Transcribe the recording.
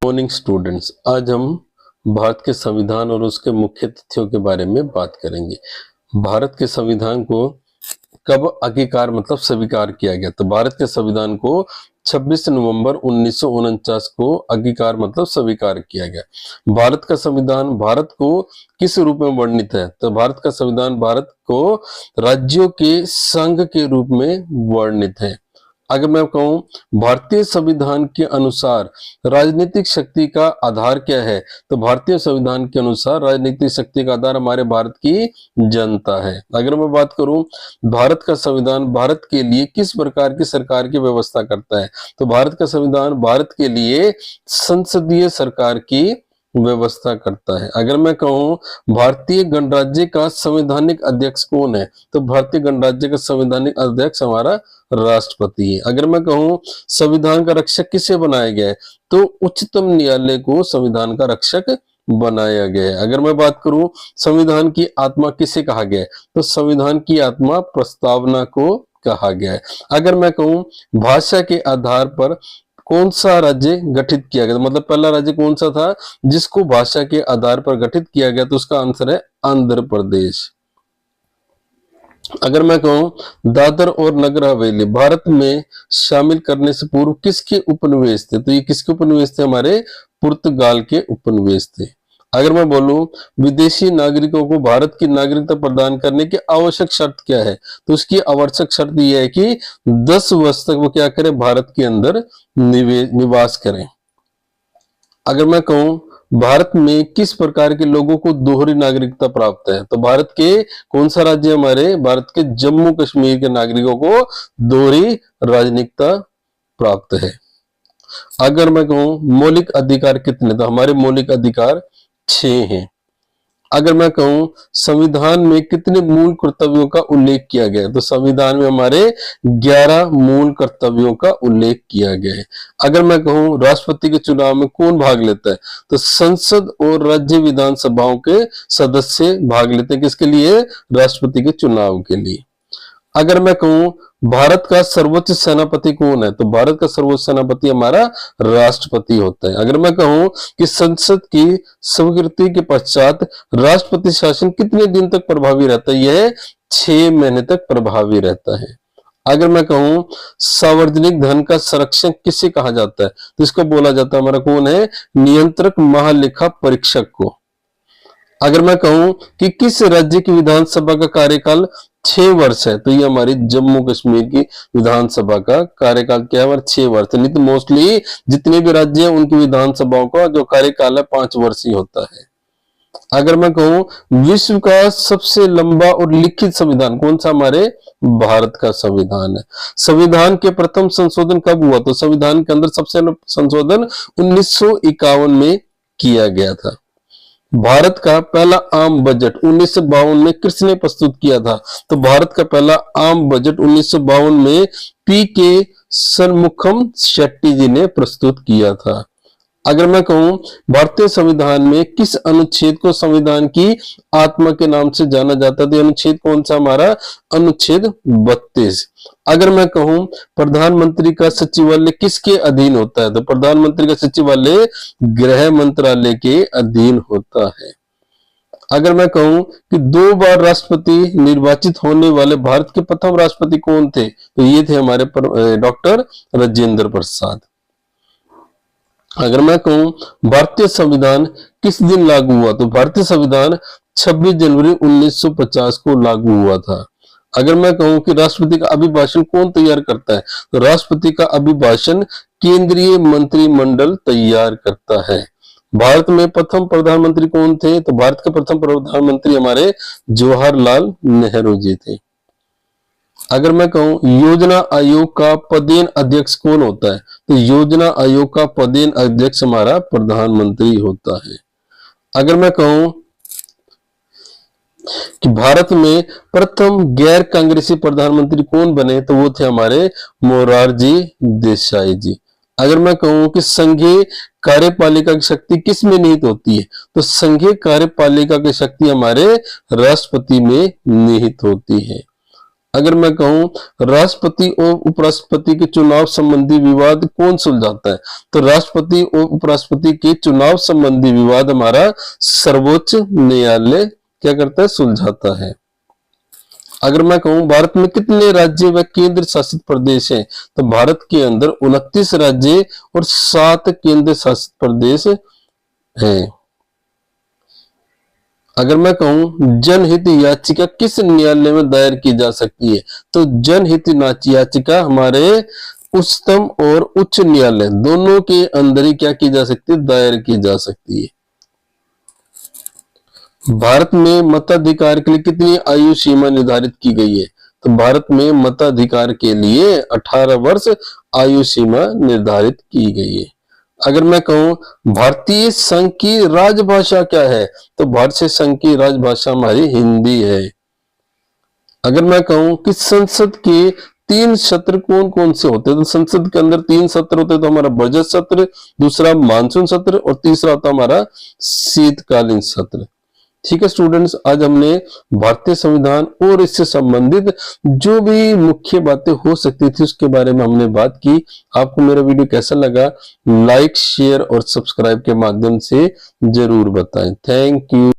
Morning students, आज हम भारत के संविधान और उसके मुख्य तथ्यों के बारे में बात करेंगे। भारत के संविधान को कब अंगीकार मतलब स्वीकार किया गया? तो भारत के संविधान को 26 नवंबर 1949 को अंगीकार मतलब स्वीकार किया गया। भारत का संविधान भारत को किस रूप में वर्णित है? तो भारत का संविधान भारत को राज्यों के संघ के रूप में वर्णित है। अगर मैं कहूं भारतीय संविधान के अनुसार राजनीतिक शक्ति का आधार क्या है? तो भारतीय संविधान के अनुसार राजनीतिक शक्ति का आधार हमारे भारत की जनता है। अगर मैं बात करूं भारत का संविधान भारत के लिए किस प्रकार की सरकार की व्यवस्था करता है? तो भारत का संविधान भारत के लिए संसदीय सरकार की व्यवस्था करता है। अगर मैं कहूं भारतीय गणराज्य का संवैधानिक अध्यक्ष कौन है? तो भारतीय गणराज्य का संवैधानिक अध्यक्ष हमारा राष्ट्रपति है। अगर मैं कहूं संविधान का रक्षक किसे बनाया गया है? तो उच्चतम न्यायालय को संविधान का रक्षक बनाया गया है। अगर मैं बात करूं संविधान की आत्मा किसे कहा गया है? तो संविधान की आत्मा प्रस्तावना को कहा गया है। अगर मैं कहूं भाषा के आधार पर कौन सा राज्य गठित किया गया, मतलब पहला राज्य कौन सा था जिसको भाषा के आधार पर गठित किया गया? तो उसका आंसर है आंध्र प्रदेश। अगर मैं कहूं दादर और नगर हवेली भारत में शामिल करने से पूर्व किसके उपनिवेश थे? तो ये किसके उपनिवेश थे? हमारे पुर्तगाल के उपनिवेश थे। अगर मैं बोलूं विदेशी नागरिकों को भारत की नागरिकता प्रदान करने की आवश्यक शर्त क्या है? तो उसकी आवश्यक शर्त यह है कि 10 वर्ष तक वो क्या करें? भारत के अंदर निवास करें। अगर मैं कहूं भारत में किस प्रकार के लोगों को दोहरी नागरिकता प्राप्त है? तो भारत के कौन सा राज्य हमारे भारत के जम्मू कश्मीर के नागरिकों को दोहरी राजनिकता प्राप्त है। अगर मैं कहूं मौलिक अधिकार कितने? तो हमारे मौलिक अधिकार 6 हैं। अगर मैं कहूं संविधान में कितने मूल कर्तव्यों का उल्लेख किया गया है? तो संविधान में हमारे 11 मूल कर्तव्यों का उल्लेख किया गया है। अगर मैं कहूं राष्ट्रपति के चुनाव में कौन भाग लेता है? तो संसद और राज्य विधानसभाओं के सदस्य भाग लेते हैं। किसके लिए? राष्ट्रपति के चुनाव के लिए। अगर मैं कहूं भारत का सर्वोच्च सेनापति कौन है? तो भारत का सर्वोच्च सेनापति हमारा राष्ट्रपति होता है। अगर मैं कहूं कि संसद की स्वीकृति के पश्चात राष्ट्रपति शासन कितने दिन तक प्रभावी रहता है? यह 6 महीने तक प्रभावी रहता है। अगर मैं कहूं सार्वजनिक धन का संरक्षण किसे कहा जाता है? तो इसको बोला जाता है हमारा कौन है? नियंत्रक महालेखा परीक्षक को। अगर मैं कहूं कि किस राज्य की विधानसभा का कार्यकाल 6 वर्ष है? तो ये हमारी जम्मू कश्मीर की विधानसभा का कार्यकाल क्या है? हमारा 6 वर्ष। नहीं तो मोस्टली जितने भी राज्य हैं उनकी विधानसभाओं का जो कार्यकाल है 5 वर्ष ही होता है। अगर मैं कहूं विश्व का सबसे लंबा और लिखित संविधान कौन सा? हमारे भारत का संविधान है। संविधान के प्रथम संशोधन कब हुआ? तो संविधान के अंदर सबसे संशोधन 1951 में किया गया था। भारत का पहला आम बजट 1952 में किसने प्रस्तुत किया था? तो भारत का पहला आम बजट 1952 में पी.के. शनमुखम शेट्टी जी ने प्रस्तुत किया था। अगर मैं कहूं भारतीय संविधान में किस अनुच्छेद को संविधान की आत्मा के नाम से जाना जाता है? तो अनुच्छेद कौन सा? हमारा अनुच्छेद 32। अगर मैं कहूं प्रधानमंत्री का सचिवालय किसके अधीन होता है? तो प्रधानमंत्री का सचिवालय गृह मंत्रालय के अधीन होता है। अगर मैं कहूं कि 2 बार राष्ट्रपति निर्वाचित होने वाले भारत के प्रथम राष्ट्रपति कौन थे? तो ये थे हमारे डॉक्टर राजेंद्र प्रसाद। अगर मैं कहूं भारतीय संविधान किस दिन लागू हुआ? तो भारतीय संविधान 26 जनवरी 1950 को लागू हुआ था। अगर मैं कहूं कि राष्ट्रपति का अभिभाषण कौन तैयार करता है? तो राष्ट्रपति का अभिभाषण केंद्रीय मंत्रिमंडल तैयार करता है। भारत में प्रथम प्रधानमंत्री कौन थे? तो भारत के प्रथम प्रधानमंत्री हमारे जवाहरलाल नेहरू जी थे। अगर मैं कहूं योजना आयोग का पदेन अध्यक्ष कौन होता है? तो योजना आयोग का पदेन अध्यक्ष हमारा प्रधानमंत्री होता है। अगर मैं कहूं कि भारत में प्रथम गैर कांग्रेसी प्रधानमंत्री कौन बने? तो वो थे हमारे मोरारजी देसाई जी। अगर मैं कहूं कि संघीय कार्यपालिका की शक्ति किस में निहित होती है? तो संघीय कार्यपालिका की शक्ति हमारे राष्ट्रपति में निहित होती है। अगर मैं कहूं राष्ट्रपति और उपराष्ट्रपति के चुनाव संबंधी विवाद कौन सुलझाता है, तो राष्ट्रपति और उपराष्ट्रपति के चुनाव संबंधी विवाद हमारा सर्वोच्च न्यायालय क्या करता है, सुलझाता है। अगर मैं कहूं भारत में कितने राज्य व केंद्र शासित प्रदेश हैं, तो भारत के अंदर 29 राज्य और 7 केंद्र शासित प्रदेश हैं। अगर मैं कहूं जनहित याचिका किस न्यायालय में दायर की जा सकती है, तो जनहित याचिका हमारे उच्चतम और उच्च न्यायालय दोनों के अंदर ही क्या की जा सकती है, दायर की जा सकती है। भारत में मताधिकार के लिए कितनी आयु सीमा निर्धारित की गई है, तो भारत में मताधिकार के लिए 18 वर्ष आयु सीमा निर्धारित की गई है। अगर मैं कहूं भारतीय संघ की राजभाषा क्या है, तो भारतीय संघ की राजभाषा हमारी हिंदी है। अगर मैं कहूं कि संसद के 3 सत्र कौन कौन से होते हैं, तो संसद के अंदर 3 सत्र होते हैं, तो हमारा बजट सत्र, दूसरा मानसून सत्र और तीसरा होता है हमारा शीतकालीन सत्र। ठीक है स्टूडेंट्स, आज हमने भारतीय संविधान और इससे संबंधित जो भी मुख्य बातें हो सकती थी उसके बारे में हमने बात की। आपको मेरा वीडियो कैसा लगा, लाइक शेयर और सब्सक्राइब के माध्यम से जरूर बताएं। Thank you.